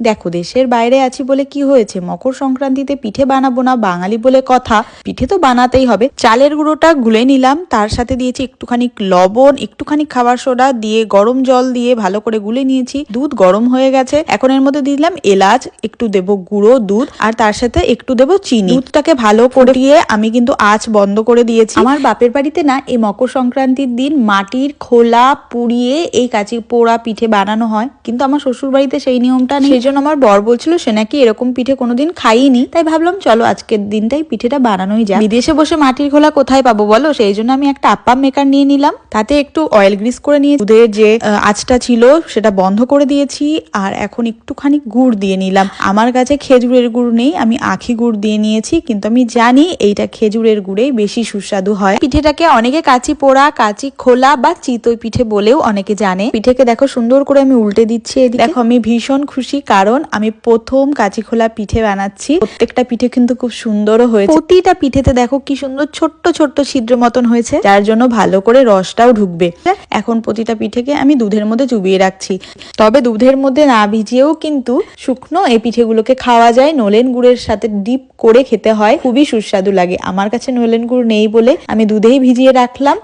দেখো দেশের বাইরে আছি বলে কি হয়েছে, মকর সংক্রান্তিতে পিঠে বানাবো না বাঙালি বলে কথা, পিঠে তো বানাতেই হবে। চালের গুঁড়োটা গুলে নিলাম, তার সাথে দিয়েছি একটুখানি লবণ, একটুখানি খাবার সোডা দিয়ে গরম জল দিয়ে ভালো করে গুলে নিয়েছি। দুধ গরম হয়ে গেছে, এখন এর মধ্যে দিলাম এলাচ, একটু দেবো গুঁড়ো দুধ, আর তার সাথে একটু দেবো চিনি। দুধটাকে ভালো করে দিয়ে আমি কিন্তু আঁচ বন্ধ করে দিয়েছি। আমার বাপের বাড়িতে না এই মকর সংক্রান্তির দিন মাটির খোলা পুড়িয়ে এই কাঁচি পোড়া পিঠে বানানো হয়, কিন্তু আমার শ্বশুর বাড়িতে সেই নিয়মটা নেই। সেই জন্য আমার বর বলছিল সে নাকি এরকম পিঠে কোনোদিন খাইনি, তাই ভাবলাম চলো আজকের দিনটাই পিঠেটা বানানোই যায়। বিদেশে বসে মাটির খোলা কোথায় পাবো বলো, সেই জন্য আমি একটা আপ্পাম মেকার নিয়ে নিলাম, তাতে একটু অয়েল গ্রিস করে নিয়ে দুধের যে আঁচটা ছিল সেটা বন্ধ করে দিয়েছি, আর এখন একটুখানি গুড় দিয়ে নিলাম। আমার কাছে খেজুরের গুড় নেই, আমি আখি গুড় দিয়ে নিয়েছি, কিন্তু আমি জানি এইটা খেজুরের গুড়েই বেশি সুস্বাদু হয়। পিঠেটাকে অনেকে কাঁচি পোড়া, কাঁচি খোলা বা চিতই পিঠে বলেও অনেকে জানে। পিঠেকে দেখো সুন্দর করে আমি উল্টে দিচ্ছি এদিকে। দেখো আমি ভীষণ খুশি, কারণ আমি প্রথম কাঁচি খোলা পিঠে বানাচ্ছি। প্রত্যেকটা পিঠে কিন্তু খুব সুন্দরও হয়েছে। প্রতিটা পিঠেতে দেখো কি সুন্দর ছোট্ট ছোট্ট ছিদ্র মতন হয়েছে, যার জন্য ভালো করে রসটাও ঢুকবে। এখন প্রতিটা পিঠেকে আমি দুধের মধ্যে চুবিয়ে রাখছি। তবে দুধের মধ্যে না ভিজিয়েও কিন্তু শুকনো এই পিঠেগুলোকে খাওয়া যায়। নলেন গুড়ের সাথে ডিপ করে খেতে হয়, খুবই সুস্বাদু লাগে। আমার কাছে নলেন গুড় নেই বলে আমি দুধেই ভিজিয়ে রাখলাম।